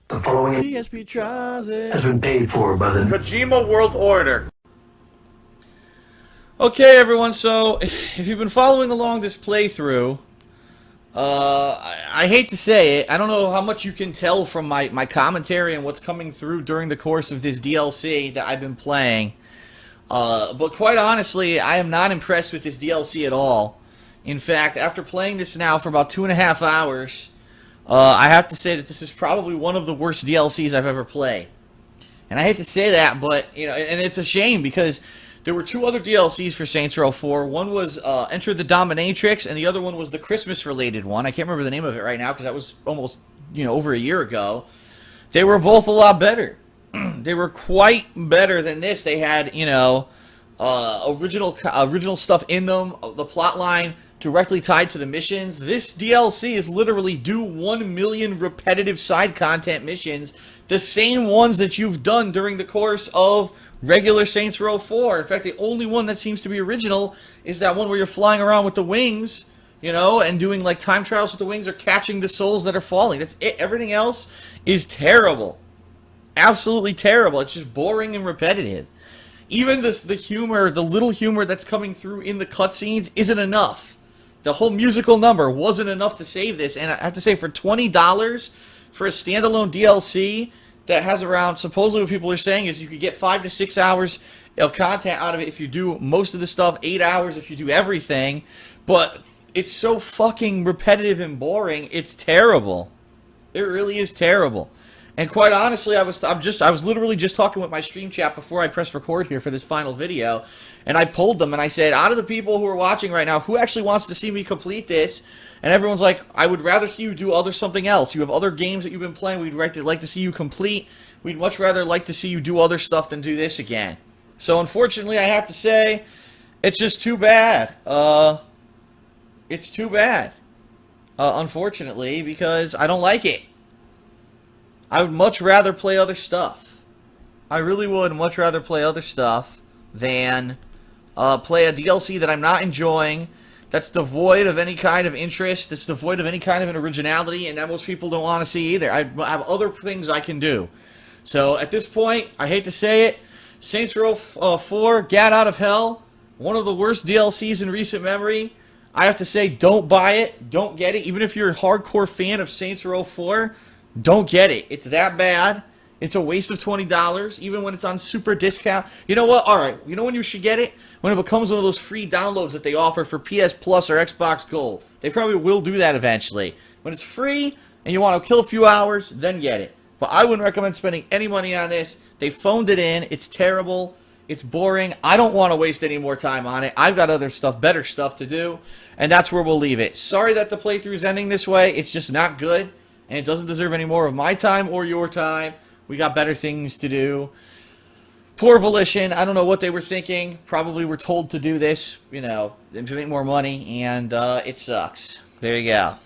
The following DSP tries it. has been paid for by the Kojima World Order. Okay, everyone, so if you've been following along this playthrough, I hate to say it, I don't know how much you can tell from my commentary and what's coming through during the course of this DLC that I've been playing, but quite honestly, I am not impressed with this DLC at all. In fact, after playing this now for about 2.5 hours, I have to say that this is probably one of the worst DLCs I've ever played. And I hate to say that, but, you know, and it's a shame because there were 2 other DLCs for Saints Row 4. One was Enter the Dominatrix, and the other one was the Christmas-related one. I can't remember the name of it right now because that was almost, you know, over a year ago. They were both a lot better. They were quite better than this. They had, you know, original stuff in them, the plot line directly tied to the missions. This DLC is literally do 1 million repetitive side content missions, the same ones that you've done during the course of regular Saints Row 4. In fact, the only one that seems to be original is that one where you're flying around with the wings, you know, and doing like time trials with the wings or catching the souls that are falling. That's it. Everything else is terrible. Absolutely terrible. It's just boring and repetitive. Even the humor, the little humor that's coming through in the cutscenes isn't enough. The whole musical number wasn't enough to save this, and I have to say, for $20 for a standalone DLC that has around, supposedly what people are saying is you could get 5 to 6 hours of content out of it if you do most of the stuff, 8 hours if you do everything, but it's so fucking repetitive and boring, it's terrible. It really is terrible. And quite honestly, I was literally just talking with my stream chat before I pressed record here for this final video, and I polled them and I said, out of the people who are watching right now, who actually wants to see me complete this? And everyone's like, I would rather see you do something else. You have other games that you've been playing we'd like to see you complete. We'd much rather like to see you do other stuff than do this again. So unfortunately, I have to say, it's just too bad. It's too bad. Unfortunately, because I don't like it. I would much rather play other stuff. I really would much rather play other stuff than play a DLC that I'm not enjoying, that's devoid of any kind of interest, that's devoid of any kind of an originality, and that most people don't want to see either. I have other things I can do. So at this point, I hate to say it, Saints Row 4, Gat Out of Hell, one of the worst DLCs in recent memory. I have to say, don't buy it, don't get it. Even if you're a hardcore fan of Saints Row 4, don't get it. It's that bad. It's a waste of $20, even when it's on super discount. You know what? Alright, you know when you should get it? When it becomes one of those free downloads that they offer for PS Plus or Xbox Gold. They probably will do that eventually. When it's free, and you want to kill a few hours, then get it. But I wouldn't recommend spending any money on this. They phoned it in. It's terrible. It's boring. I don't want to waste any more time on it. I've got other stuff, better stuff to do. And that's where we'll leave it. Sorry that the playthrough is ending this way. It's just not good. And it doesn't deserve any more of my time or your time. We got better things to do. Poor Volition. I don't know what they were thinking. Probably were told to do this, you know, to make more money. And it sucks. There you go.